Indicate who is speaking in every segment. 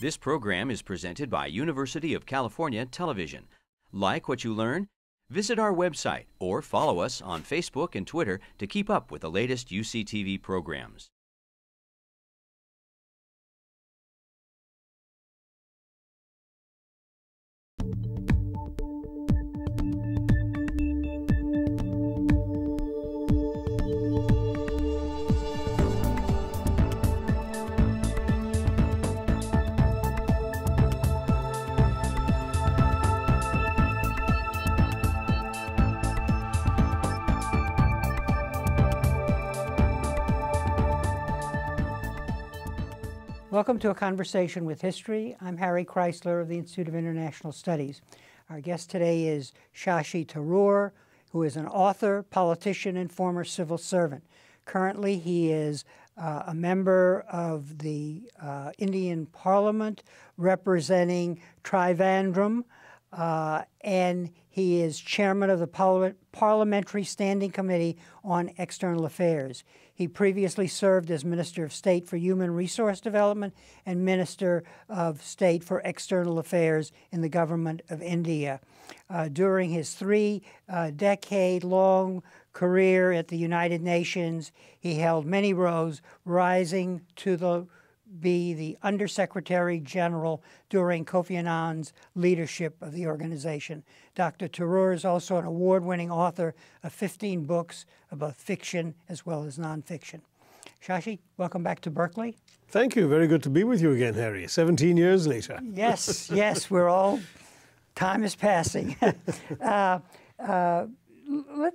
Speaker 1: This program is presented by University of California Television. Like what you learn? Visit our website or follow us on Facebook and Twitter to keep up with the latest UCTV programs.
Speaker 2: Welcome to A Conversation with History. I'm Harry Kreisler of the Institute of International Studies. Our guest today is Shashi Tharoor, who is an author, politician, and former civil servant. Currently, he is a member of the Indian Parliament representing Trivandrum, and he is chairman of the Parliamentary Standing Committee on External Affairs. He previously served as Minister of State for Human Resource Development and Minister of State for External Affairs in the Government of India. During his three-decade-long career at the United Nations, he held many roles, rising to be the Undersecretary General during Kofi Annan's leadership of the organization. Dr. Tharoor is also an award-winning author of 15 books about fiction as well as nonfiction. Shashi, welcome back to Berkeley.
Speaker 3: Thank you. Very good to be with you again, Harry. 17 years later.
Speaker 2: Yes, yes, time is passing. Let's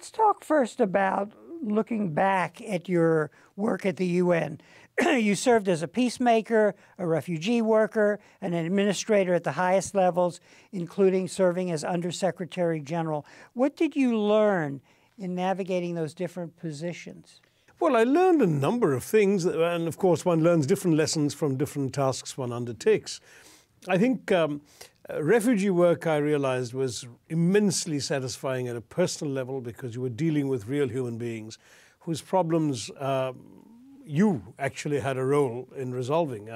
Speaker 2: talk first about looking back at your work at the UN. You served as a peacemaker, a refugee worker, and an administrator at the highest levels, including serving as Undersecretary General. What did you learn in navigating those different positions?
Speaker 3: Well, I learned a number of things, and of course one learns different lessons from different tasks one undertakes. I think refugee work, I realized, was immensely satisfying at a personal level because you were dealing with real human beings whose problems you actually had a role in resolving.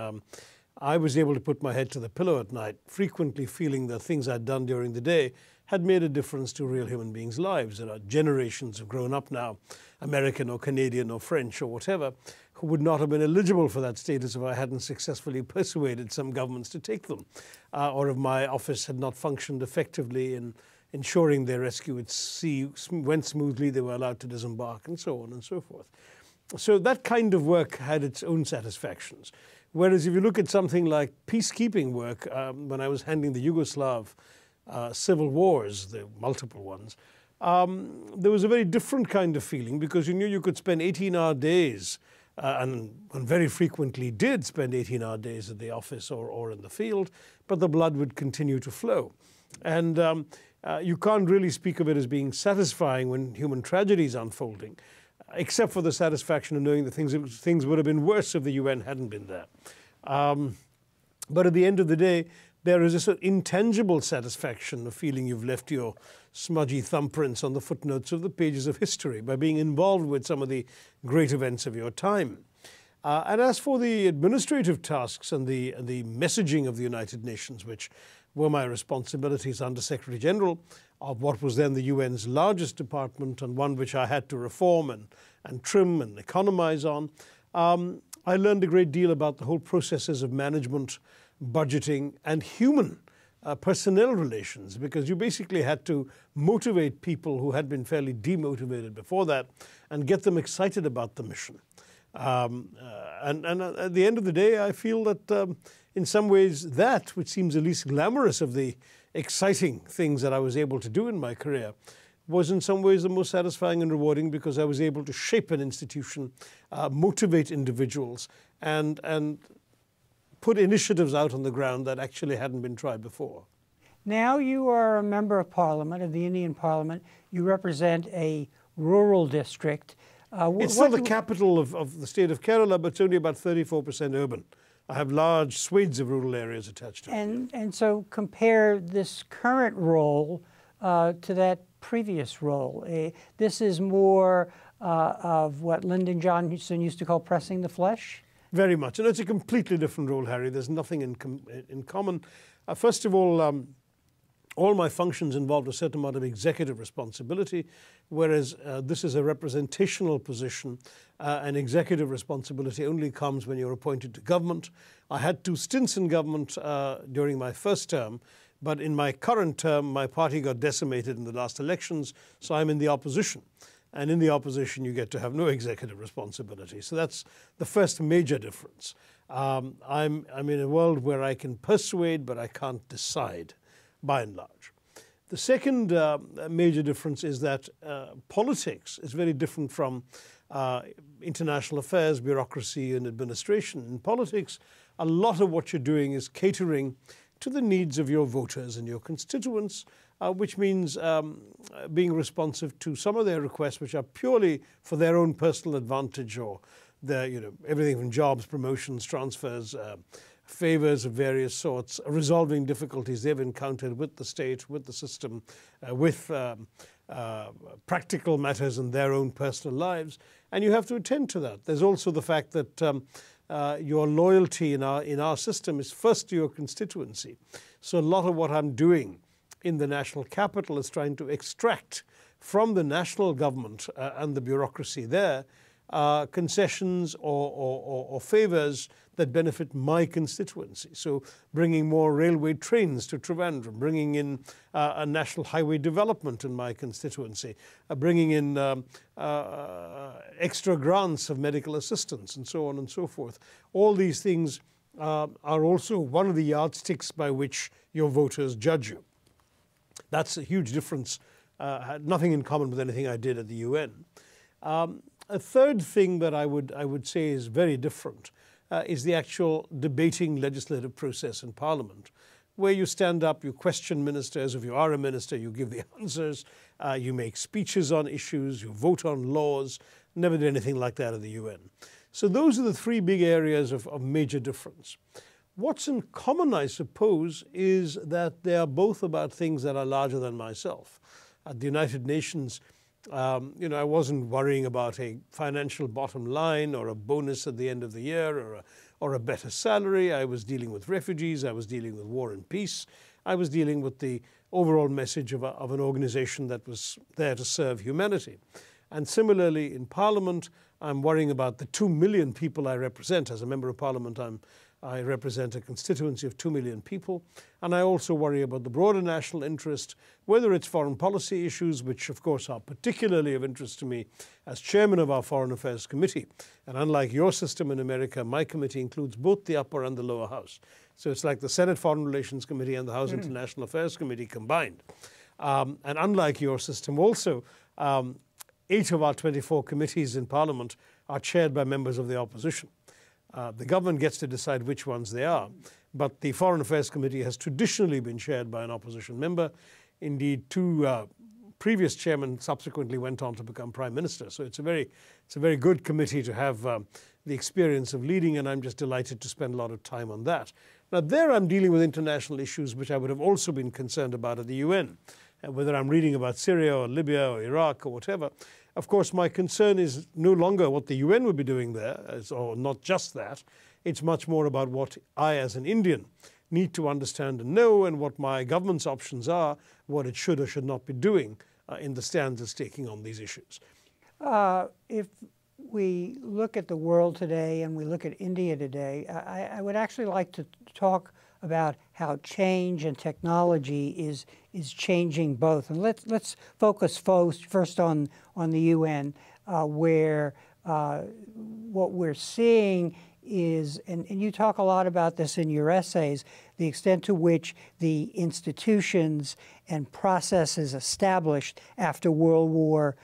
Speaker 3: I was able to put my head to the pillow at night, frequently feeling that things I'd done during the day had made a difference to real human beings' lives. There are generations have grown up now, American or Canadian or French or whatever, who would not have been eligible for that status if I hadn't successfully persuaded some governments to take them, or if my office had not functioned effectively in ensuring their rescue at sea went smoothly, they were allowed to disembark, and so on and so forth. So that kind of work had its own satisfactions. Whereas if you look at something like peacekeeping work, when I was handling the Yugoslav civil wars, the multiple ones, there was a very different kind of feeling because you knew you could spend 18-hour days, and very frequently did spend 18-hour days at the office or in the field, but the blood would continue to flow. And you can't really speak of it as being satisfying when human tragedy is unfolding, except for the satisfaction of knowing that things would have been worse if the UN hadn't been there. But at the end of the day, there is this intangible satisfaction of feeling you've left your smudgy thumbprints on the footnotes of the pages of history by being involved with some of the great events of your time. And as for the administrative tasks and the messaging of the United Nations, which were my responsibilities under Secretary General of what was then the UN's largest department and one which I had to reform and trim and economize on, I learned a great deal about the whole processes of management, budgeting, and human personnel relations, because you basically had to motivate people who had been fairly demotivated before that and get them excited about the mission. And at the end of the day, I feel that in some ways that, which seems the least glamorous of the exciting things that I was able to do in my career, was in some ways the most satisfying and rewarding because I was able to shape an institution, motivate individuals, and put initiatives out on the ground that actually hadn't been tried before.
Speaker 2: Now you are a member of Parliament, of the Indian Parliament. You represent a rural district.
Speaker 3: It's still the capital of the state of Kerala, but it's only about 34% urban. I have large swathes of rural areas attached to it.
Speaker 2: And so compare this current role to that previous role. This is more of what Lyndon Johnson used to call pressing the flesh?
Speaker 3: Very much. And it's a completely different role, Harry. There's nothing in common. First of all my functions involved a certain amount of executive responsibility, whereas this is a representational position. And executive responsibility only comes when you're appointed to government. I had 2 stints in government during my first term, but in my current term, my party got decimated in the last elections, so I'm in the opposition. And in the opposition, you get to have no executive responsibility. So that's the first major difference. I'm in a world where I can persuade, but I can't decide, by and large. The second major difference is that politics is very different from international affairs, bureaucracy, and administration. In politics, a lot of what you're doing is catering to the needs of your voters and your constituents, which means being responsive to some of their requests, which are purely for their own personal advantage, or their, everything from jobs, promotions, transfers, favors of various sorts, resolving difficulties they've encountered with the state, with the system, with practical matters in their own personal lives, and you have to attend to that. There's also the fact that your loyalty in our system is first to your constituency. So a lot of what I'm doing in the national capital is trying to extract from the national government and the bureaucracy there concessions or favors that benefit my constituency. So bringing more railway trains to Trivandrum, bringing in a national highway development in my constituency, bringing in extra grants of medical assistance, and so on and so forth. All these things are also one of the yardsticks by which your voters judge you. That's a huge difference, had nothing in common with anything I did at the UN. A third thing that I would say is very different is the actual debating legislative process in Parliament, where you stand up, you question ministers. If you are a minister, you give the answers, you make speeches on issues, you vote on laws. Never did anything like that at the UN. So those are the 3 big areas of major difference. What's in common, I suppose, is that they are both about things that are larger than myself. At the United Nations, I wasn't worrying about a financial bottom line or a bonus at the end of the year or a better salary. I was dealing with refugees. I was dealing with war and peace. I was dealing with the overall message of an organization that was there to serve humanity. And similarly, in Parliament, I'm worrying about the 2 million people I represent. As a member of Parliament, I represent a constituency of 2 million people, and I also worry about the broader national interest, whether it's foreign policy issues, which of course are particularly of interest to me as chairman of our Foreign Affairs Committee. And unlike your system in America, my committee includes both the upper and the lower house. So it's like the Senate Foreign Relations Committee and the House International Affairs Committee combined. And unlike your system also, 8 of our 24 committees in Parliament are chaired by members of the opposition. The government gets to decide which ones they are, but the Foreign Affairs Committee has traditionally been chaired by an opposition member. Indeed, 2 previous chairmen subsequently went on to become Prime Minister. So it's a very good committee to have the experience of leading, and I'm just delighted to spend a lot of time on that. Now there I'm dealing with international issues which I would have also been concerned about at the UN, whether I'm reading about Syria or Libya or Iraq or whatever. Of course, my concern is no longer what the UN would be doing there, or not just that. It's much more about what I, as an Indian, need to understand and know, and what my government's options are, what it should or should not be doing in the stands it's taking on these issues.
Speaker 2: If we look at the world today and we look at India today, I would actually like to talk about how change and technology is changing both. And let's focus first on the UN, where what we're seeing is, and you talk a lot about this in your essays, the extent to which the institutions and processes established after World War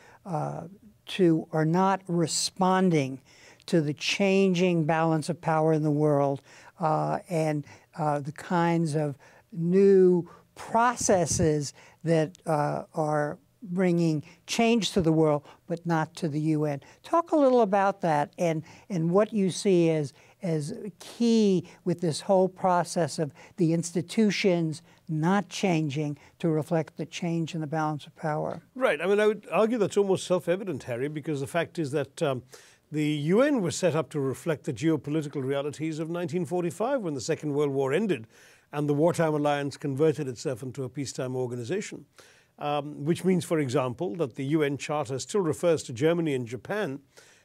Speaker 2: II are not responding to the changing balance of power in the world, and the kinds of new processes that are bringing change to the world, but not to the UN. Talk a little about that and what you see as key with this whole process of the institutions not changing to reflect the change in the balance of power.
Speaker 3: Right. I mean, I would argue that's almost self-evident, Harry, because the fact is that The UN was set up to reflect the geopolitical realities of 1945 when the Second World War ended and the wartime alliance converted itself into a peacetime organization, which means, for example, that the UN Charter still refers to Germany and Japan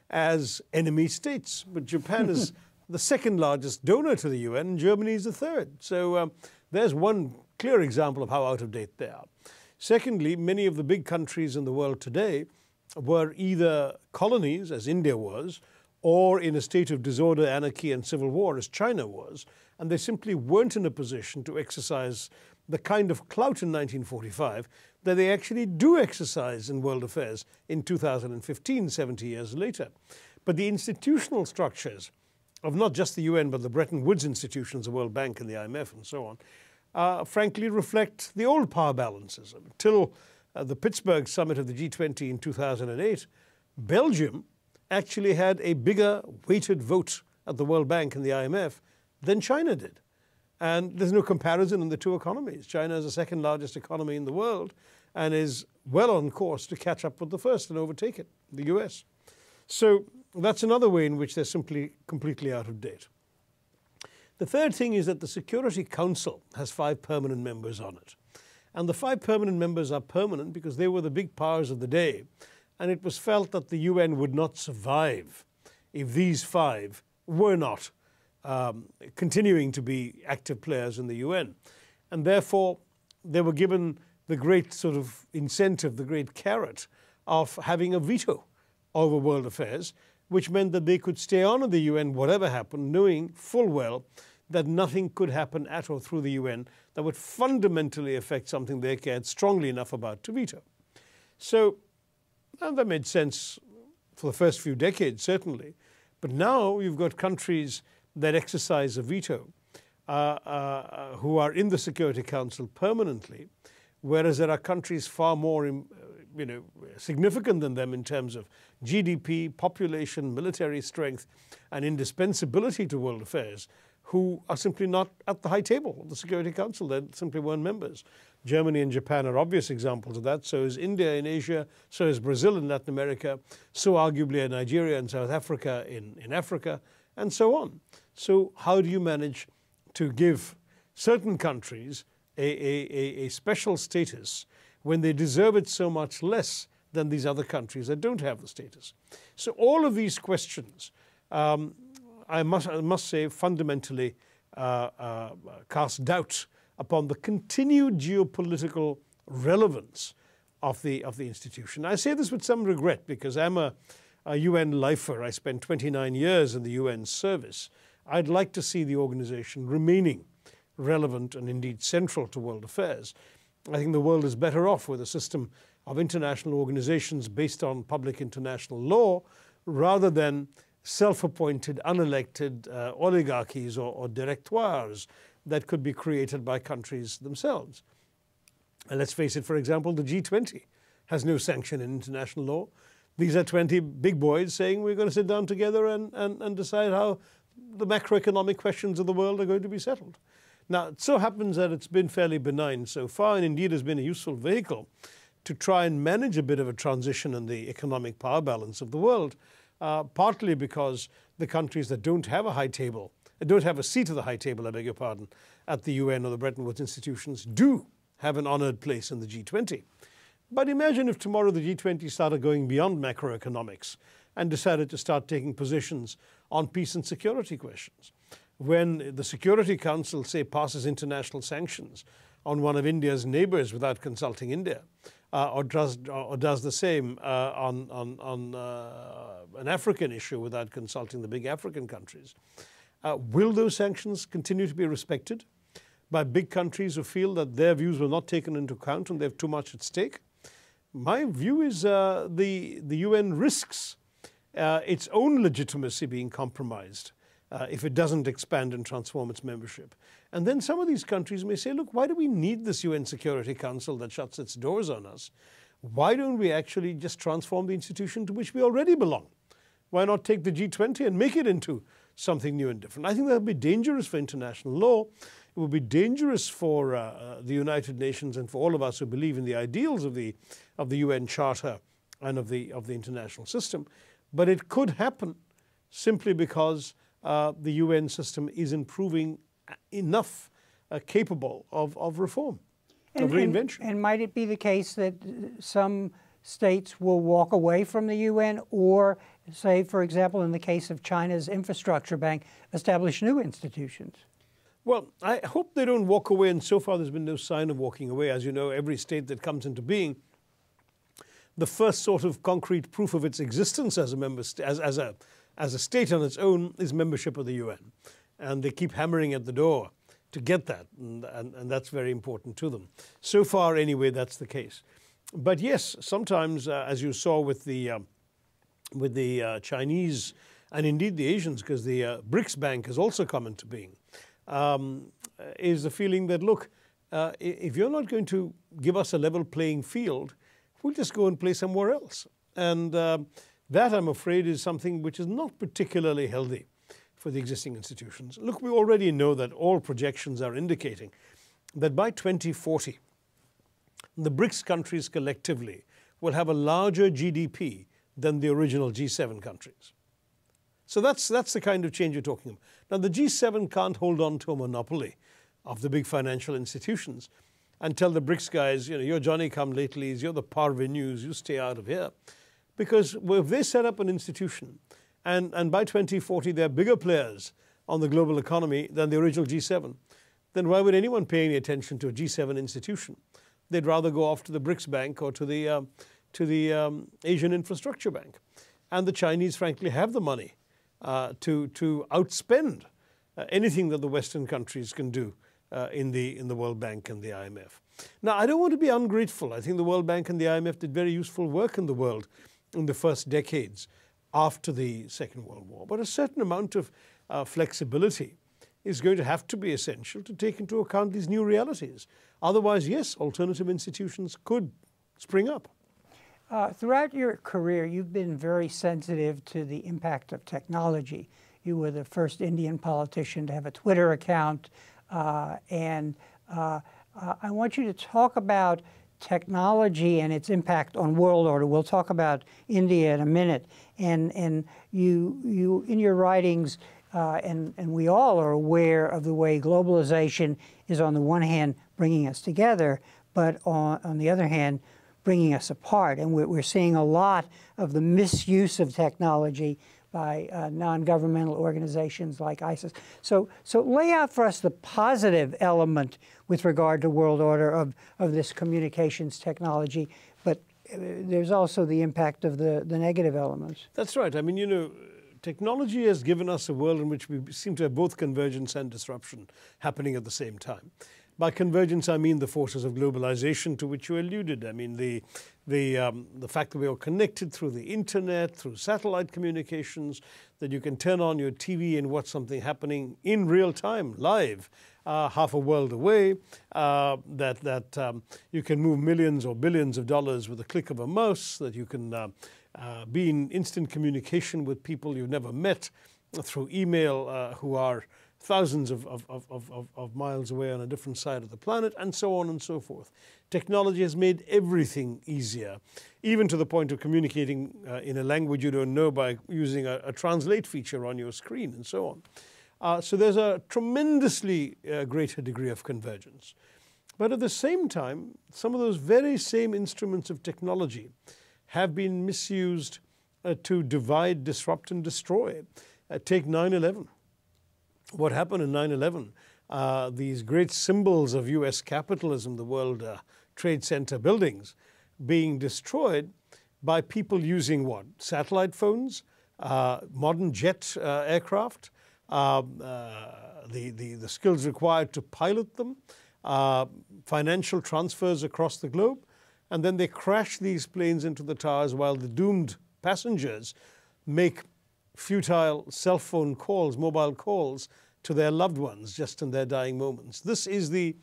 Speaker 3: as enemy states. But Japan is the second largest donor to the UN and Germany is the third. So there's one clear example of how out of date they are. Secondly, many of the big countries in the world today were either colonies, as India was, or in a state of disorder, anarchy and civil war, as China was, and they simply weren't in a position to exercise the kind of clout in 1945 that they actually do exercise in world affairs in 2015, 70 years later. But the institutional structures of not just the UN, but the Bretton Woods institutions, the World Bank and the IMF and so on, frankly reflect the old power balances. Until the Pittsburgh summit of the G20 in 2008, Belgium actually had a bigger weighted vote at the World Bank and the IMF than China did. And there's no comparison in the two economies. China is the second largest economy in the world and is well on course to catch up with the first and overtake it, the US. So that's another way in which they're simply completely out of date. The third thing is that the Security Council has 5 permanent members on it. And the 5 permanent members are permanent because they were the big powers of the day. And it was felt that the UN would not survive if these 5 were not continuing to be active players in the UN. And therefore, they were given the great sort of incentive, the great carrot of having a veto over world affairs, which meant that they could stay on in the UN whatever happened, knowing full well that nothing could happen at or through the UN that would fundamentally affect something they cared strongly enough about to veto. So that made sense for the first few decades, certainly. But now you've got countries that exercise a veto who are in the Security Council permanently, whereas there are countries far more significant than them in terms of GDP, population, military strength, and indispensability to world affairs, who are simply not at the high table of the Security Council. They simply weren't members. Germany and Japan are obvious examples of that. So is India in Asia, so is Brazil in Latin America, so arguably are Nigeria and South Africa in Africa, and so on. So how do you manage to give certain countries a special status when they deserve it so much less than these other countries that don't have the status? So all of these questions, I must say, fundamentally cast doubt upon the continued geopolitical relevance of the institution. I say this with some regret because I'm a UN lifer. I spent 29 years in the UN service. I'd like to see the organization remaining relevant and indeed central to world affairs. I think the world is better off with a system of international organizations based on public international law rather than self-appointed, unelected oligarchies or directoires that could be created by countries themselves. And let's face it, for example, the G20 has no sanction in international law. These are 20 big boys saying we're going to sit down together and decide how the macroeconomic questions of the world are going to be settled. Now, it so happens that it's been fairly benign so far and indeed has been a useful vehicle to try and manage a bit of a transition in the economic power balance of the world, partly because the countries that don't have a high table, don't have a seat at the high table, I beg your pardon, at the UN or the Bretton Woods institutions do have an honored place in the G20. But imagine if tomorrow the G20 started going beyond macroeconomics and decided to start taking positions on peace and security questions. When the Security Council, say, passes international sanctions on one of India's neighbors without consulting India, or does the same on an African issue without consulting the big African countries, will those sanctions continue to be respected by big countries who feel that their views were not taken into account and they have too much at stake? My view is the UN risks its own legitimacy being compromised if it doesn't expand and transform its membership. And then some of these countries may say, look, why do we need this UN Security Council that shuts its doors on us? Why don't we actually just transform the institution to which we already belong? Why not take the G20 and make it into something new and different? I think that would be dangerous for international law. It would be dangerous for the United Nations and for all of us who believe in the ideals of the UN Charter and of the international system. But it could happen simply because the UN system isn't proving enough capable of reform, of reinvention.
Speaker 2: And might it be the case that some states will walk away from the UN, or say, for example, in the case of China's infrastructure bank, establish new institutions?
Speaker 3: Well, I hope they don't walk away, and so far there's been no sign of walking away. As you know, every state that comes into being, the first sort of concrete proof of its existence as a member as a state on its own is membership of the UN. And they keep hammering at the door to get that, and that's very important to them. So far, anyway, that's the case. But yes, sometimes, as you saw with the Chinese and indeed the Asians, because the BRICS Bank has also come into being, is the feeling that, look, if you're not going to give us a level playing field, we'll just go and play somewhere else. And that, I'm afraid, is something which is not particularly healthy for the existing institutions. Look, we already know that all projections are indicating that by 2040, the BRICS countries collectively will have a larger GDP than the original G7 countries. So that's the kind of change you're talking about. Now, the G7 can't hold on to a monopoly of the big financial institutions and tell the BRICS guys, you know, you're Johnny-come-latelys, you're the parvenus, you stay out of here. Because if they set up an institution and by 2040 they're bigger players on the global economy than the original G7, then why would anyone pay any attention to a G7 institution? They'd rather go off to the BRICS Bank or to the Asian Infrastructure Bank. And the Chinese, frankly, have the money to outspend anything that the Western countries can do in the World Bank and the IMF. Now, I don't want to be ungrateful. I think the World Bank and the IMF did very useful work in the world in the first decades after the Second World War. But a certain amount of flexibility is going to have to be essential to take into account these new realities. Otherwise, yes, alternative institutions could spring up.
Speaker 2: Throughout your career, you've been very sensitive to the impact of technology. You were the first Indian politician to have a Twitter account, and I want you to talk about technology and its impact on world order. We'll talk about India in a minute. And you in your writings, and we all are aware of the way globalization is on the one hand bringing us together, but on the other hand, bringing us apart. And we're seeing a lot of the misuse of technology by non-governmental organizations like ISIS. So lay out for us the positive element with regard to world order of this communications technology, but there's also the impact of the negative elements.
Speaker 3: That's right. I mean, you know, technology has given us a world in which we seem to have both convergence and disruption happening at the same time. By convergence, I mean the forces of globalization to which you alluded. I mean the fact that we are connected through the internet, through satellite communications, that you can turn on your TV and watch something happening in real time, live, half a world away, that you can move millions or billions of dollars with a click of a mouse, that you can be in instant communication with people you've never met through email who are thousands of miles away on a different side of the planet, and so on and so forth. Technology has made everything easier, even to the point of communicating in a language you don't know by using a translate feature on your screen and so on. So there's a tremendously greater degree of convergence. But at the same time, some of those very same instruments of technology have been misused to divide, disrupt, and destroy. Take 9/11. What happened in 9/11, these great symbols of US capitalism, the World Trade Center buildings, being destroyed by people using what? Satellite phones, modern jet aircraft, the skills required to pilot them, financial transfers across the globe, and then they crash these planes into the towers while the doomed passengers make futile cell phone calls, mobile calls to their loved ones just in their dying moments. This is the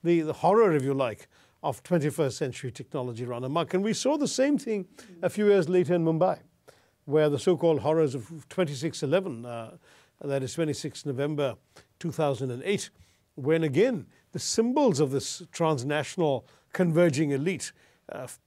Speaker 3: horror, if you like, of 21st century technology run amok. And we saw the same thing a few years later in Mumbai, where the so-called horrors of 26/11, that is 26 November 2008, when again the symbols of this transnational converging elite,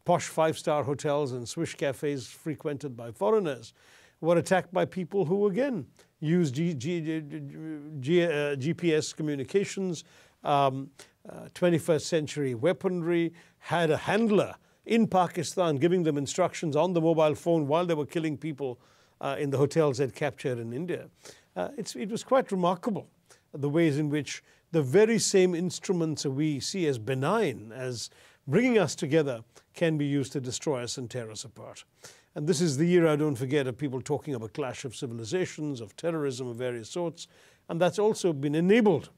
Speaker 3: posh five-star hotels and swish cafes frequented by foreigners, were attacked by people who, again, used GPS communications, 21st century weaponry, had a handler in Pakistan giving them instructions on the mobile phone while they were killing people in the hotels they'd captured in India. It was quite remarkable, the ways in which the very same instruments that we see as benign, as bringing us together, can be used to destroy us and tear us apart. And this is the era, don't forget, of people talking of a clash of civilizations, of terrorism of various sorts. And that's also been enabled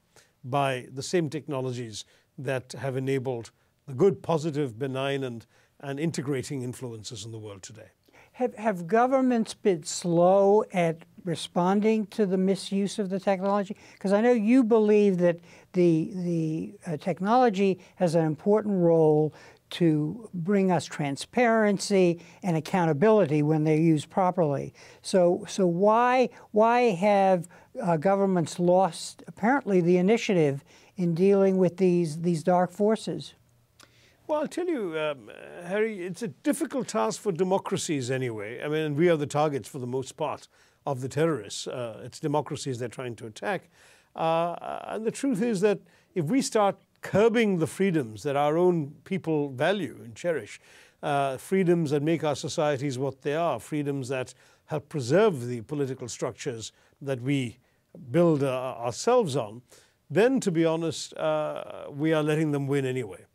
Speaker 3: by the same technologies that have enabled the good, positive, benign, and integrating influences in the world today.
Speaker 2: Have governments been slow at responding to the misuse of the technology? Because I know you believe that the technology has an important role to bring us transparency and accountability when they're used properly. So why have governments lost, apparently, the initiative in dealing with these dark forces?
Speaker 3: Well, I'll tell you, Harry, it's a difficult task for democracies anyway. I mean, we are the targets for the most part of the terrorists. It's democracies they're trying to attack. And the truth is that if we start curbing the freedoms that our own people value and cherish, freedoms that make our societies what they are, freedoms that help preserve the political structures that we build ourselves on, then, to be honest, we are letting them win anyway.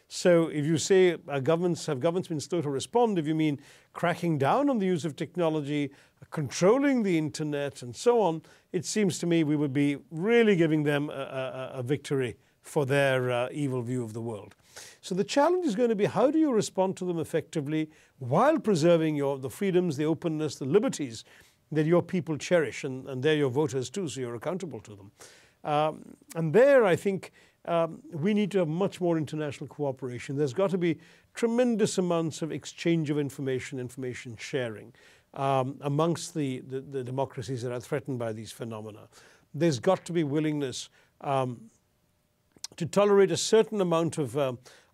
Speaker 3: So if you say have governments been slow to respond, if you mean cracking down on the use of technology, controlling the internet and so on, it seems to me we would be really giving them a victory for their evil view of the world. So the challenge is going to be, how do you respond to them effectively while preserving the freedoms, the openness, the liberties that your people cherish, and they're your voters too, so you're accountable to them. And there, I think, we need to have much more international cooperation. There's got to be tremendous amounts of exchange of information sharing amongst the democracies that are threatened by these phenomena. There's got to be willingness to tolerate a certain amount of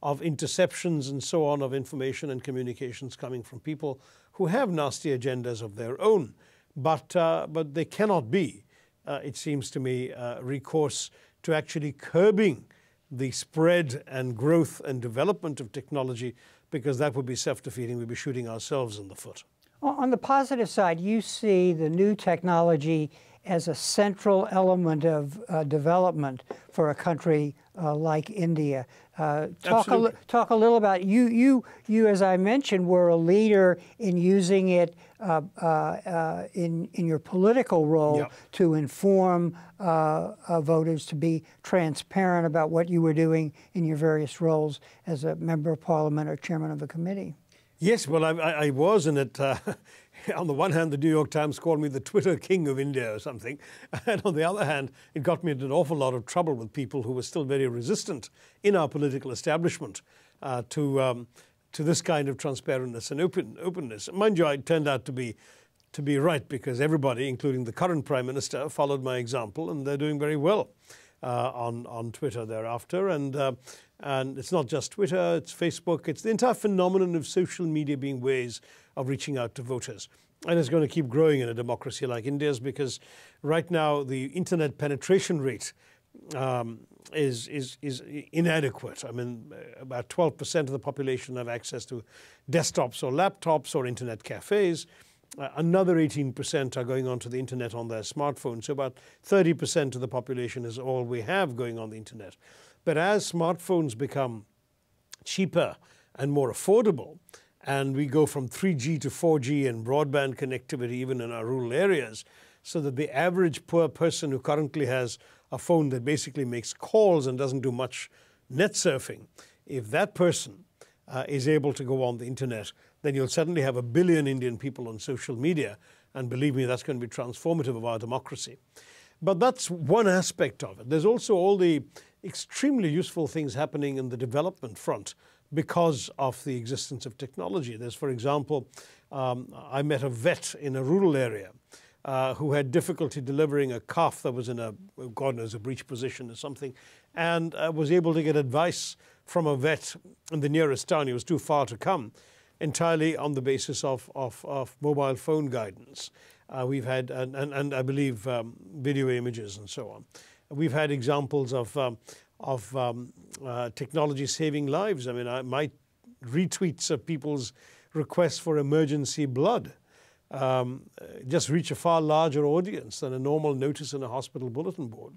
Speaker 3: interceptions and so on of information and communications coming from people who have nasty agendas of their own. But they cannot be, it seems to me, recourse to actually curbing the spread and growth and development of technology, because that would be self-defeating. We'd be shooting ourselves in the foot.
Speaker 2: On the positive side, you see the new technology as a central element of development for a country like India. Talk a little about you, as I mentioned, were a leader in using it in your political role to inform voters, to be transparent about what you were doing in your various roles as a member of parliament or chairman of a committee.
Speaker 3: Yes, well, I was, and it, on the one hand, the New York Times called me the Twitter king of India or something, and on the other hand, it got me into an awful lot of trouble with people who were still very resistant in our political establishment to this kind of transparentness and openness. Mind you, I turned out to be right, because everybody, including the current Prime Minister, followed my example, and they're doing very well on Twitter thereafter. And it's not just Twitter, it's Facebook, it's the entire phenomenon of social media being ways of reaching out to voters. And it's going to keep growing in a democracy like India's, because right now the internet penetration rate is inadequate. I mean, about 12% of the population have access to desktops or laptops or internet cafes. Another 18% are going onto the internet on their smartphones. So about 30% of the population is all we have going on the internet. But as smartphones become cheaper and more affordable, and we go from 3G to 4G and broadband connectivity even in our rural areas, so that the average poor person who currently has a phone that basically makes calls and doesn't do much net surfing, if that person is able to go on the internet, then you'll suddenly have 1 billion Indian people on social media. And believe me, that's going to be transformative of our democracy. But that's one aspect of it. There's also all the extremely useful things happening in the development front because of the existence of technology. There's, for example, I met a vet in a rural area who had difficulty delivering a calf that was in a, God knows, a breech position or something, and was able to get advice from a vet in the nearest town. He was too far to come. entirely on the basis of mobile phone guidance. We've had, and I believe video images and so on. We've had examples of technology saving lives. I mean, my retweets of people's requests for emergency blood just reach a far larger audience than a normal notice in a hospital bulletin board.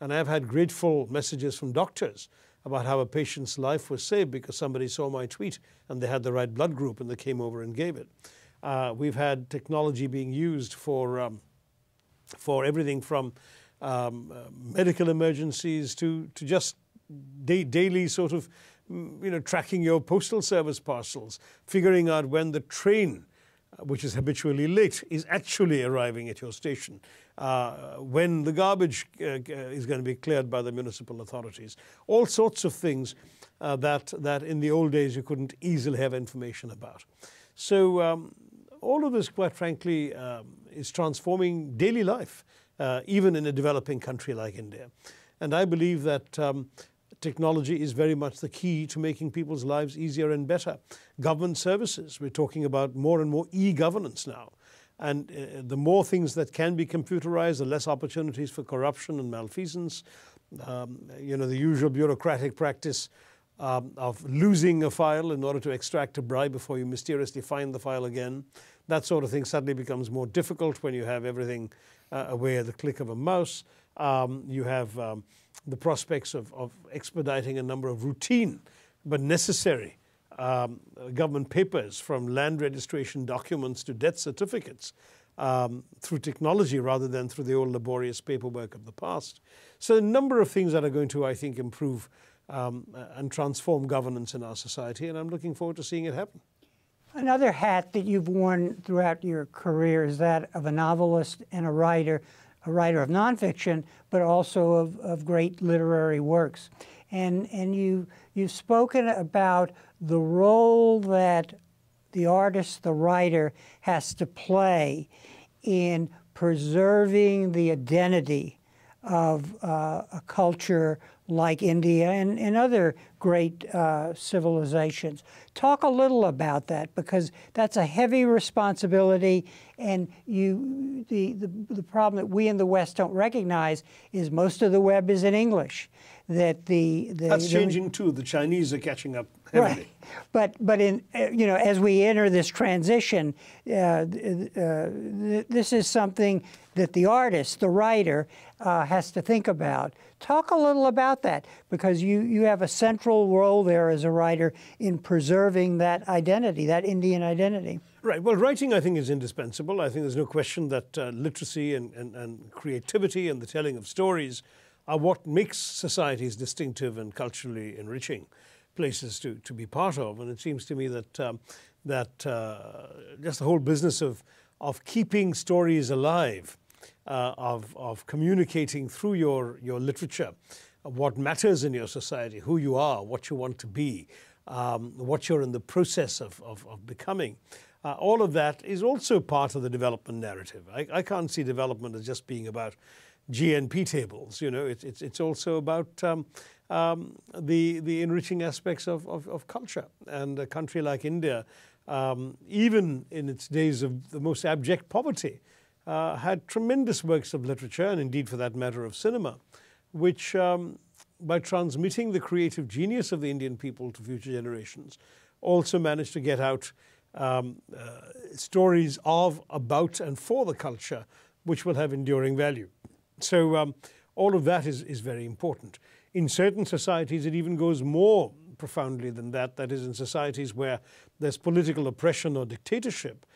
Speaker 3: And I've had grateful messages from doctors about how a patient's life was saved because somebody saw my tweet and they had the right blood group and they came over and gave it. We've had technology being used for everything from medical emergencies to just daily sort of, tracking your postal service parcels, figuring out when the train, which is habitually late, is actually arriving at your station, when the garbage is going to be cleared by the municipal authorities. All sorts of things that in the old days you couldn't easily have information about. So all of this, quite frankly, is transforming daily life, even in a developing country like India. And I believe that technology is very much the key to making people's lives easier and better. Government services, we're talking about more and more e-governance now. And the more things that can be computerized, the less opportunities for corruption and malfeasance. The usual bureaucratic practice of losing a file in order to extract a bribe before you mysteriously find the file again. That sort of thing suddenly becomes more difficult when you have everything away at the click of a mouse. You have the prospects of expediting a number of routine but necessary government papers, from land registration documents to death certificates, through technology rather than through the old laborious paperwork of the past. So a number of things that are going to, I think, improve and transform governance in our society, and I'm looking forward to seeing it happen.
Speaker 2: Another hat that you've worn throughout your career is that of a novelist and a writer of nonfiction, but also of great literary works. And you've spoken about the role that the artist, the writer, has to play in preserving the identity of a culture like India and other great civilizations. Talk a little about that, because that's a heavy responsibility, and the problem that we in the West don't recognize is most of the web is in English. That's
Speaker 3: changing too. The Chinese are catching up heavily.
Speaker 2: Right. But in as we enter this transition, this is something that the artist, the writer, has to think about. Talk a little about that, because you have a central role there as a writer in preserving that identity, that Indian identity.
Speaker 3: Right. Well, writing, I think, is indispensable. I think there's no question that literacy and creativity and the telling of stories are what makes societies distinctive and culturally enriching places to be part of. And it seems to me that just the whole business of keeping stories alive, of communicating through your literature what matters in your society, who you are, what you want to be, what you're in the process of becoming. All of that is also part of the development narrative. I can't see development as just being about GNP tables. It's also about the enriching aspects of culture. And a country like India, even in its days of the most abject poverty, had tremendous works of literature, and indeed for that matter of cinema, which by transmitting the creative genius of the Indian people to future generations, also managed to get out stories of, about, and for the culture, which will have enduring value. So all of that is very important. In certain societies, it even goes more profoundly than that. That is, in societies where there's political oppression or dictatorship,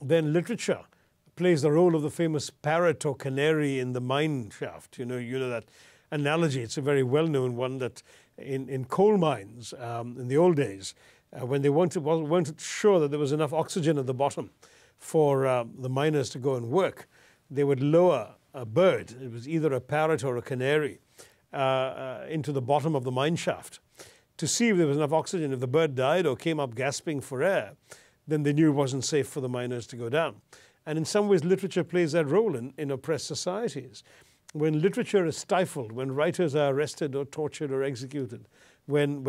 Speaker 3: then literature plays the role of the famous parrot or canary in the mine shaft. You know that analogy. It's a very well-known one, that in coal mines in the old days, when they weren't sure that there was enough oxygen at the bottom for the miners to go and work, they would lower a bird, it was either a parrot or a canary, into the bottom of the mine shaft to see if there was enough oxygen. If the bird died or came up gasping for air, then they knew it wasn't safe for the miners to go down. And in some ways, literature plays that role in oppressed societies. When literature is stifled, when writers are arrested or tortured or executed, when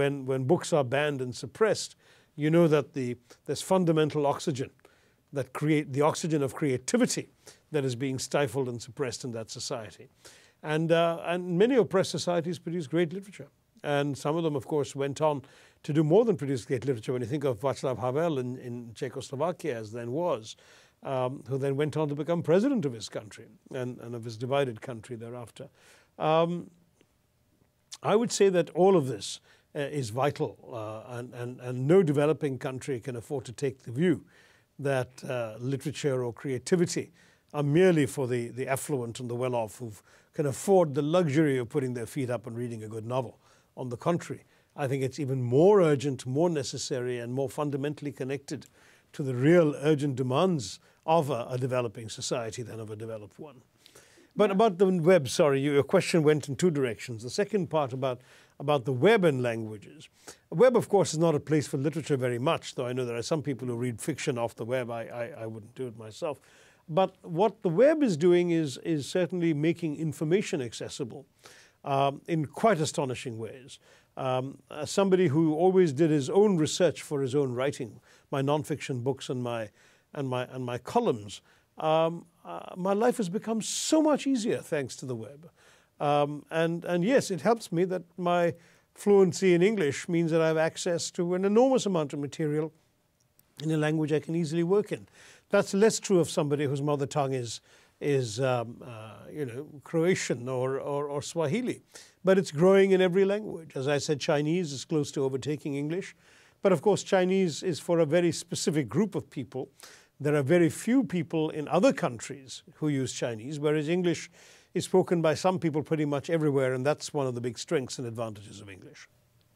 Speaker 3: books are banned and suppressed, you know that there's fundamental oxygen, the oxygen of creativity that is being stifled and suppressed in that society. And many oppressed societies produce great literature. And some of them, of course, went on to do more than produce great literature. When you think of Václav Havel in Czechoslovakia, as then was, who then went on to become president of his country and of his divided country thereafter. I would say that all of this is vital, and no developing country can afford to take the view that literature or creativity are merely for the affluent and the well-off who can afford the luxury of putting their feet up and reading a good novel. On the contrary, I think it's even more urgent, more necessary, and more fundamentally connected to the real urgent demands of a developing society than of a developed one. But about the web, sorry, your question went in two directions. The second part about the web and languages. The web, of course, is not a place for literature very much, though I know there are some people who read fiction off the web. I wouldn't do it myself. But what the web is doing is certainly making information accessible in quite astonishing ways. As somebody who always did his own research for his own writing, my nonfiction books and my columns, my life has become so much easier thanks to the web. And yes, it helps me that my fluency in English means that I have access to an enormous amount of material in a language I can easily work in. That's less true of somebody whose mother tongue is Croatian or Swahili. But it's growing in every language. As I said, Chinese is close to overtaking English. But of course, Chinese is for a very specific group of people. There are very few people in other countries who use Chinese, whereas English is spoken by some people pretty much everywhere, and that's one of the big strengths and advantages of English.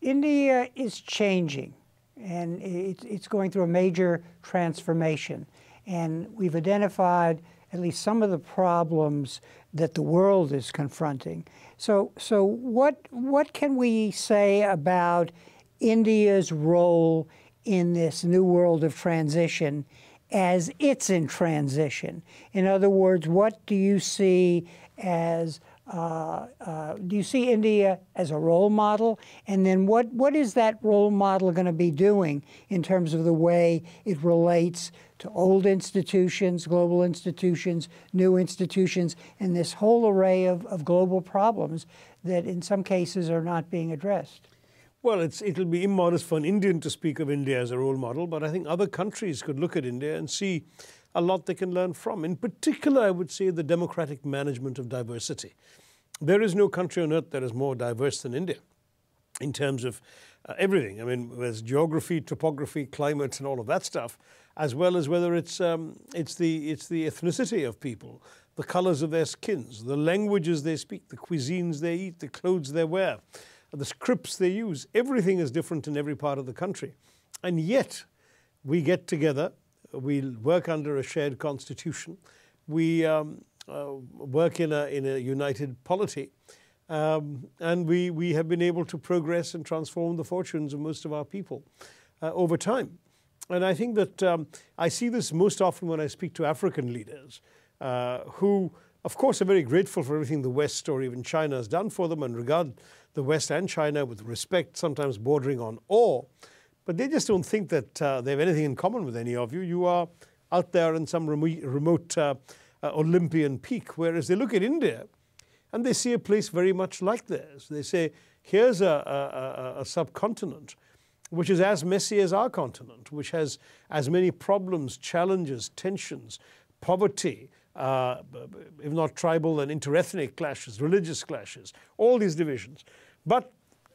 Speaker 2: India is changing, and it's going through a major transformation. And we've identified at least some of the problems that the world is confronting. So what can we say about India's role in this new world of transition as it's in transition? In other words, what do you see as do you see India as a role model? And then what is that role model going to be doing in terms of the way it relates to old institutions, global institutions, new institutions, and this whole array of global problems that in some cases are not being addressed?
Speaker 3: Well, it'll be immodest for an Indian to speak of India as a role model, but I think other countries could look at India and see a lot they can learn from. In particular, I would say the democratic management of diversity. There is no country on earth that is more diverse than India in terms of everything. I mean, there's geography, topography, climate, and all of that stuff, as well as whether it's the ethnicity of people, the colors of their skins, the languages they speak, the cuisines they eat, the clothes they wear, the scripts they use. Everything is different in every part of the country. And yet, we get together, we work under a shared constitution, we work in a united polity, and we have been able to progress and transform the fortunes of most of our people over time. And I think that I see this most often when I speak to African leaders who, of course, are very grateful for everything the West or even China has done for them and regard the West and China with respect, sometimes bordering on awe. But they just don't think that they have anything in common with any of you. You are out there in some remote Olympian peak, whereas they look at India and they see a place very much like theirs. They say, here's a subcontinent which is as messy as our continent, which has as many problems, challenges, tensions, poverty, if not tribal and interethnic clashes, religious clashes, all these divisions. But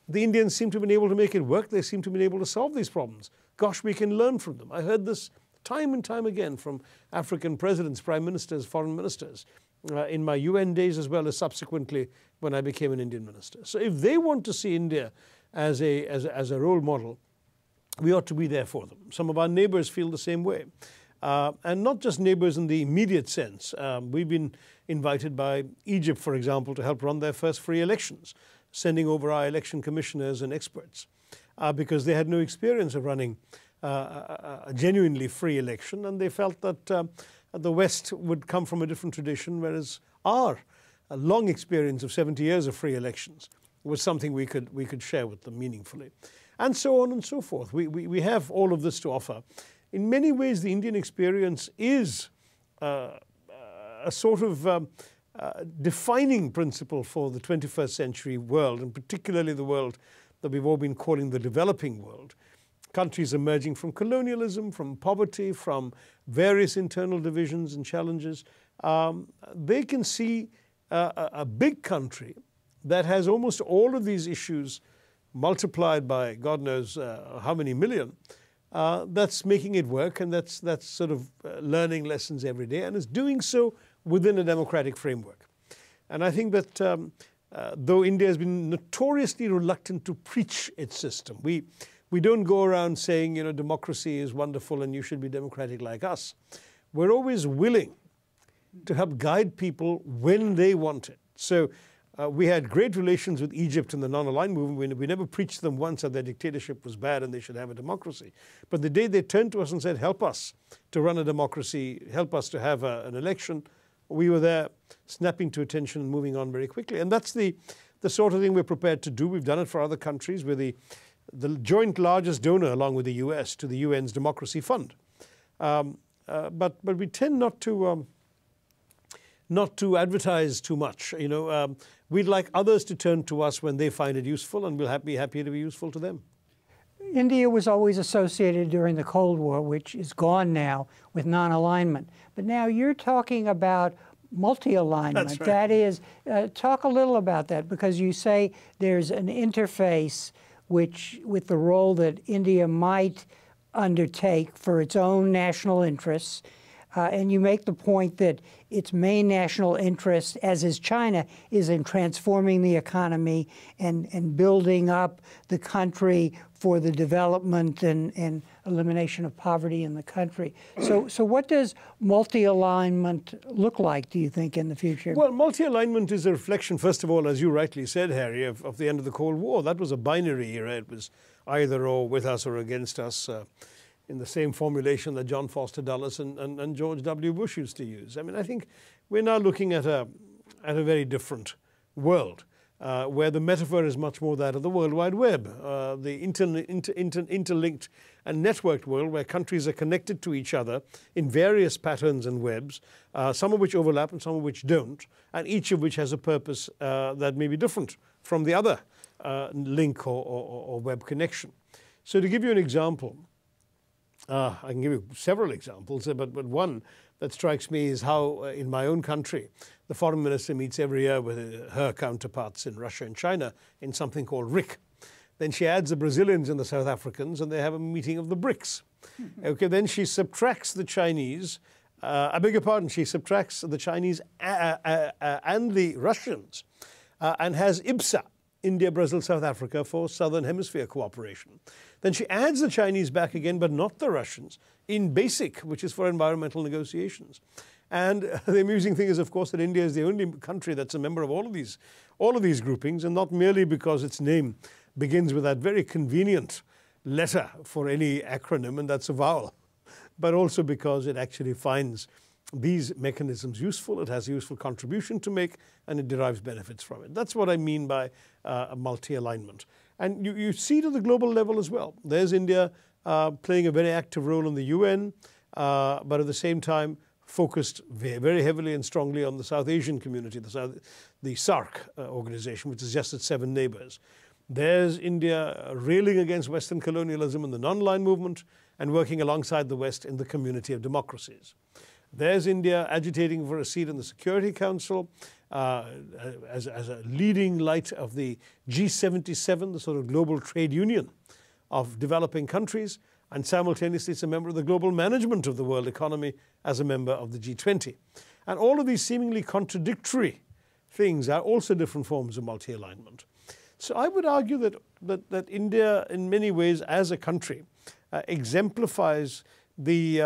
Speaker 3: the Indians seem to have been able to make it work. They seem to have been able to solve these problems. Gosh, we can learn from them. I heard this time and time again from African presidents, prime ministers, foreign ministers, in my UN days as well as subsequently when I became an Indian minister. So if they want to see India as a role model, we ought to be there for them. Some of our neighbors feel the same way. And not just neighbors in the immediate sense. We've been invited by Egypt, for example, to help run their first free elections, sending over our election commissioners and experts, because they had no experience of running a genuinely free election, and they felt that the West would come from a different tradition, whereas our long experience of 70 years of free elections was something we could share with them meaningfully. and so on and so forth. We have all of this to offer. In many ways, the Indian experience is a sort of defining principle for the 21st century world, and particularly the world that we've all been calling the developing world. Countries emerging from colonialism, from poverty, from various internal divisions and challenges, they can see a big country that has almost all of these issues multiplied by God knows how many million, that's making it work, and that's sort of learning lessons every day, and is doing so within a democratic framework. And I think that though India has been notoriously reluctant to preach its system, we don't go around saying, you know, democracy is wonderful and you should be democratic like us. We're always willing to help guide people when they want it. So we had great relations with Egypt in the non-aligned movement. We never preached them once that their dictatorship was bad and they should have a democracy. But the day they turned to us and said, help us to run a democracy, help us to have an election, we were there snapping to attention and moving on very quickly. And that's the sort of thing we're prepared to do. We've done it for other countries. We're the joint largest donor, along with the US, to the UN's Democracy Fund. But we tend not to advertise too much. You know, we'd like others to turn to us when they find it useful, and we'll be happy to be useful to them.
Speaker 2: India was always associated during the Cold War, which is gone now, with non-alignment. But now you're talking about multi-alignment.
Speaker 3: That's right.
Speaker 2: That is, talk a little about that, because you say there's an interface with the role that India might undertake for its own national interests. And you make the point that its main national interest, as is China, is in transforming the economy and building up the country for the development and elimination of poverty in the country. So what does multi-alignment look like, do you think, in the future?
Speaker 3: Well, multi-alignment is a reflection, first of all, as you rightly said, Harry, of the end of the Cold War. That was a binary era. It was either or, with us or against us, in the same formulation that John Foster Dulles and George W. Bush used to use. I mean, I think we're now looking at a very different world, where the metaphor is much more that of the World Wide Web, the interlinked and networked world where countries are connected to each other in various patterns and webs, some of which overlap and some of which don't, and each of which has a purpose that may be different from the other link or web connection. So to give you an example, I can give you several examples, but one that strikes me is how in my own country, the foreign minister meets every year with her counterparts in Russia and China in something called RIC. Then she adds the Brazilians and the South Africans, and they have a meeting of the BRICS. Okay, then she subtracts the Chinese, I beg your pardon, she subtracts the Chinese and the Russians, and has IBSA, India, Brazil, South Africa, for Southern Hemisphere cooperation. Then she adds the Chinese back again, but not the Russians, in BASIC, which is for environmental negotiations. And the amusing thing is, of course, that India is the only country that's a member of all of these groupings, and not merely because its name begins with that very convenient letter for any acronym, and that's a vowel, but also because it actually finds these mechanisms useful, it has a useful contribution to make, and it derives benefits from it. That's what I mean by a multi-alignment. And you see it at the global level as well. There's India playing a very active role in the UN, but at the same time focused very heavily and strongly on the South Asian community, the SARC organization, which is just its 7 neighbors. There's India railing against Western colonialism in the non-aligned movement and working alongside the West in the community of democracies. There's India agitating for a seat in the Security Council as a leading light of the G77, the sort of global trade union of developing countries, and simultaneously it's a member of the global management of the world economy as a member of the G20. And all of these seemingly contradictory things are also different forms of multi-alignment. So I would argue that India, in many ways, as a country, exemplifies the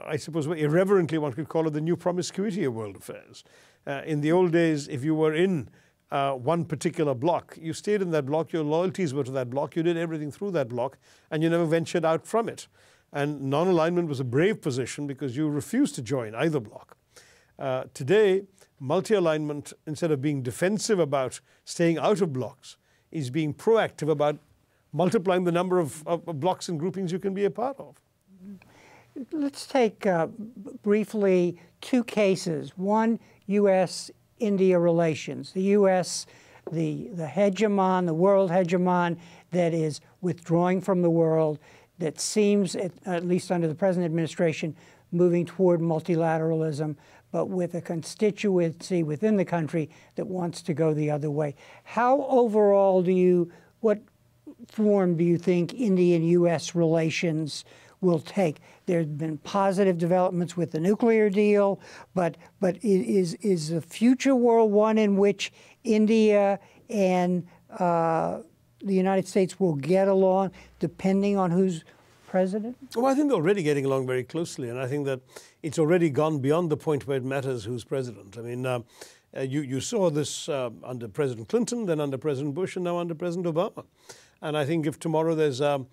Speaker 3: I suppose irreverently one could call it the new promiscuity of world affairs. In the old days, if you were in one particular bloc, you stayed in that bloc, your loyalties were to that bloc, you did everything through that bloc, and you never ventured out from it. And non-alignment was a brave position because you refused to join either bloc. Today, multi-alignment, instead of being defensive about staying out of blocs, is being proactive about multiplying the number of blocks and groupings you can be a part of.
Speaker 2: Let's take briefly two cases. One, U.S.-India relations. The U.S., the hegemon, the world hegemon that is withdrawing from the world, that seems, at least under the present administration, moving toward multilateralism, but with a constituency within the country that wants to go the other way. How overall what form do you think Indian-U.S. relations will take? There's been positive developments with the nuclear deal, but is the future world one in which India and the United States will get along depending on who's president?
Speaker 3: Well, I think they're already getting along very closely, and I think that it's already gone beyond the point where it matters who's president. I mean, you saw this under President Clinton, then under President Bush, and now under President Obama. And I think if tomorrow there's a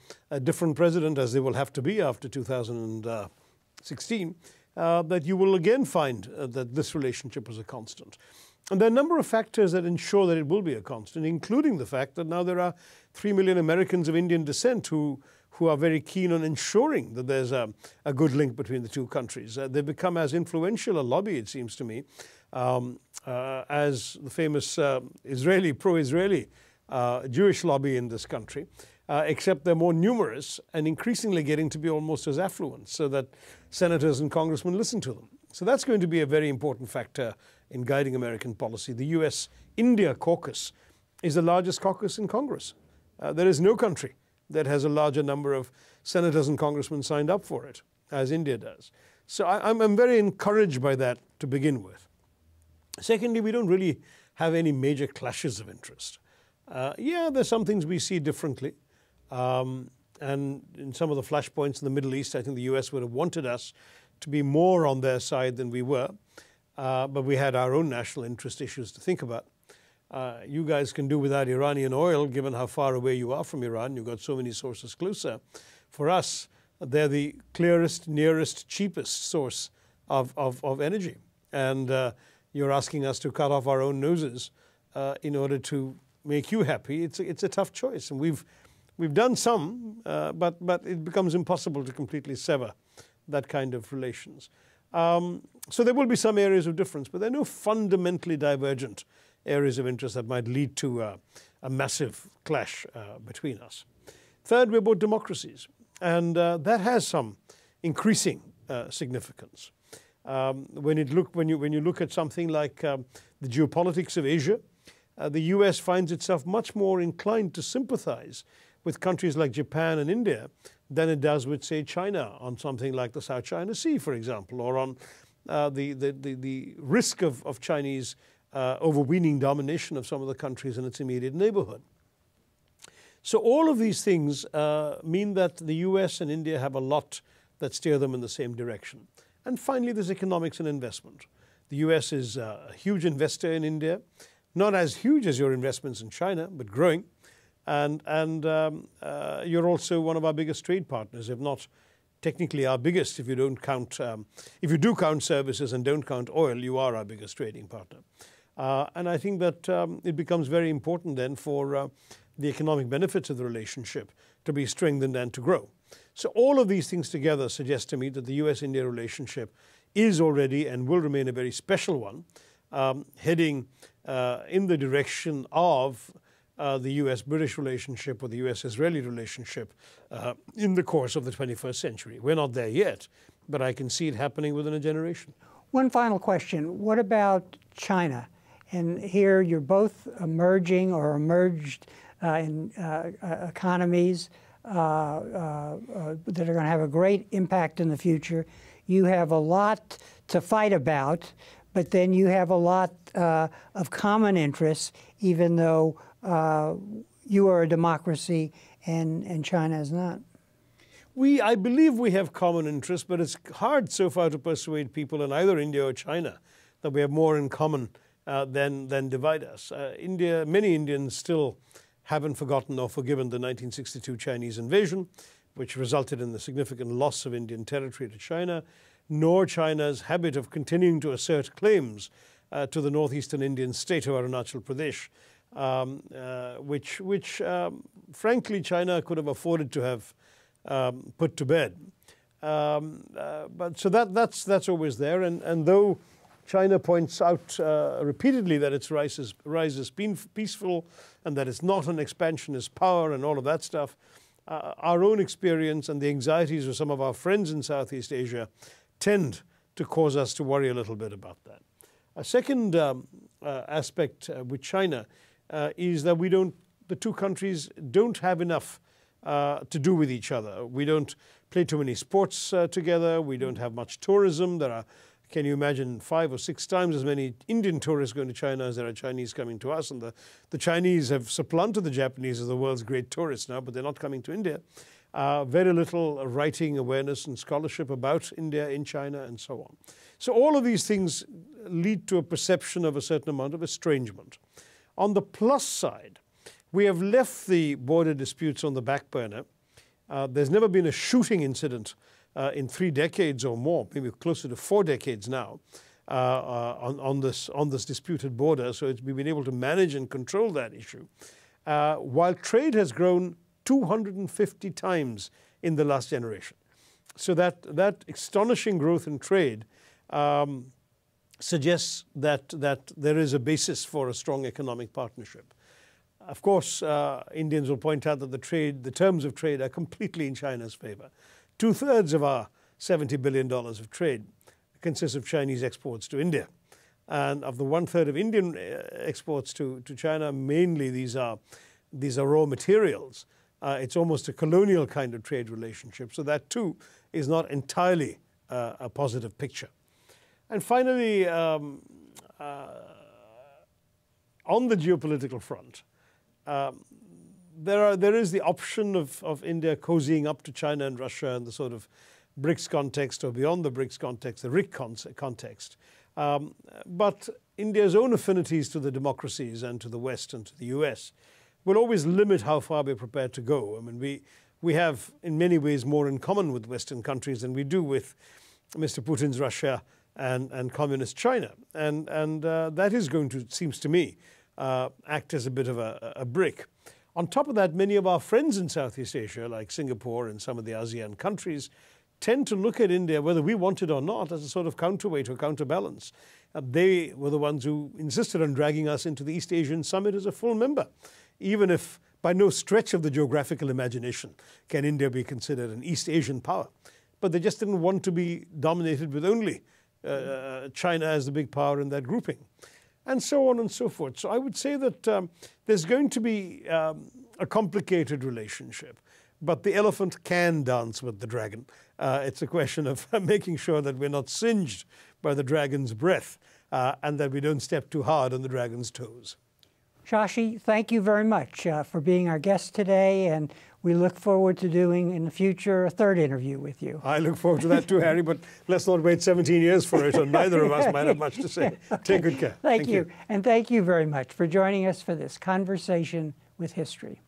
Speaker 3: different president, as there will have to be after 2016, that you will again find that this relationship was a constant. And there are a number of factors that ensure that it will be a constant, including the fact that now there are 3 million Americans of Indian descent who are very keen on ensuring that there's a good link between the two countries. They've become as influential a lobby, it seems to me, as the famous pro-Israeli Jewish lobby in this country, except they're more numerous and increasingly getting to be almost as affluent, so that senators and congressmen listen to them. So that's going to be a very important factor in guiding American policy. The US-India caucus is the largest caucus in Congress. There is no country that has a larger number of senators and congressmen signed up for it, as India does. So I'm very encouraged by that to begin with. Secondly, we don't really have any major clashes of interest. Yeah, there's some things we see differently. And in some of the flashpoints in the Middle East, I think the US would have wanted us to be more on their side than we were. But we had our own national interest issues to think about. You guys can do without Iranian oil, given how far away you are from Iran. You've got so many sources closer. For us, they're the clearest, nearest, cheapest source of energy. And you're asking us to cut off our own noses in order to make you happy. It's a tough choice. And we've done some, but it becomes impossible to completely sever that kind of relations. So there will be some areas of difference, but there are no fundamentally divergent areas of interest that might lead to a massive clash between us. Third, we're both democracies, and that has some increasing significance. When you look at something like the geopolitics of Asia, the US finds itself much more inclined to sympathize with countries like Japan and India than it does with, say, China on something like the South China Sea, for example, or on the risk of Chinese overweening domination of some of the countries in its immediate neighborhood. So all of these things mean that the US and India have a lot that steer them in the same direction. And finally, there's economics and investment. The US is a huge investor in India, not as huge as your investments in China, but growing. And you're also one of our biggest trade partners, if not technically our biggest. If you don't count, if you do count services and don't count oil, you are our biggest trading partner. And I think that it becomes very important then for the economic benefits of the relationship to be strengthened and to grow. So all of these things together suggest to me that the US-India relationship is already and will remain a very special one, heading in the direction of the US-British relationship or the US-Israeli relationship in the course of the 21st century. We're not there yet, but I can see it happening within a generation.
Speaker 2: One final question. What about China? And here you're both emerging or emerged in economies that are going to have a great impact in the future. You have a lot to fight about, but then you have a lot of common interests, even though you are a democracy and China is not.
Speaker 3: I believe we have common interests, but it's hard so far to persuade people in either India or China that we have more in common than divide us. Many Indians still haven't forgotten or forgiven the 1962 Chinese invasion, which resulted in the significant loss of Indian territory to China, nor China's habit of continuing to assert claims to the northeastern Indian state of Arunachal Pradesh, which frankly, China could have afforded to have put to bed. But so that's always there. And though China points out repeatedly that its rise is peaceful and that it's not an expansionist power and all of that stuff, our own experience and the anxieties of some of our friends in Southeast Asia tend to cause us to worry a little bit about that. A second aspect with China is that the two countries don't have enough to do with each other. We don't play too many sports together. We don't have much tourism. There are, can you imagine, 5 or 6 times as many Indian tourists going to China as there are Chinese coming to us. And the Chinese have supplanted the Japanese as the world's great tourists now, but they're not coming to India. Very little writing, awareness and scholarship about India in China and so on. So all of these things lead to a perception of a certain amount of estrangement. On the plus side, we have left the border disputes on the back burner. There's never been a shooting incident in 3 decades or more, maybe closer to 4 decades now, on this disputed border. So we've been able to manage and control that issue. While trade has grown 250 times in the last generation. So that astonishing growth in trade suggests that there is a basis for a strong economic partnership. Of course, Indians will point out that the terms of trade are completely in China's favor. 2/3 of our $70 billion of trade consists of Chinese exports to India. And of the 1/3 of Indian exports to China, mainly these are raw materials. It's almost a colonial kind of trade relationship. So that too is not entirely a positive picture. And finally, on the geopolitical front, there is the option of India cozying up to China and Russia in the sort of BRICS context or beyond the BRICS context, the RIC context. But India's own affinities to the democracies and to the West and to the US will always limit how far we're prepared to go. I mean, we have in many ways more in common with Western countries than we do with Mr. Putin's Russia and communist China. And that is going to, it seems to me, act as a bit of a brick. On top of that, many of our friends in Southeast Asia, like Singapore and some of the ASEAN countries, tend to look at India, whether we want it or not, as a sort of counterweight or counterbalance. They were the ones who insisted on dragging us into the East Asian Summit as a full member, even if by no stretch of the geographical imagination can India be considered an East Asian power. But they just didn't want to be dominated with only China as the big power in that grouping, and so on and so forth. So I would say that there's going to be a complicated relationship, but the elephant can dance with the dragon. It's a question of making sure that we're not singed by the dragon's breath and that we don't step too hard on the dragon's toes.
Speaker 2: Shashi, thank you very much for being our guest today, and we look forward to doing in the future a third interview with you.
Speaker 3: I look forward to that too, Harry, but let's not wait 17 years for it, or neither of us might have much to say. Take good care.
Speaker 2: Thank you. And thank you very much for joining us for this Conversation with History.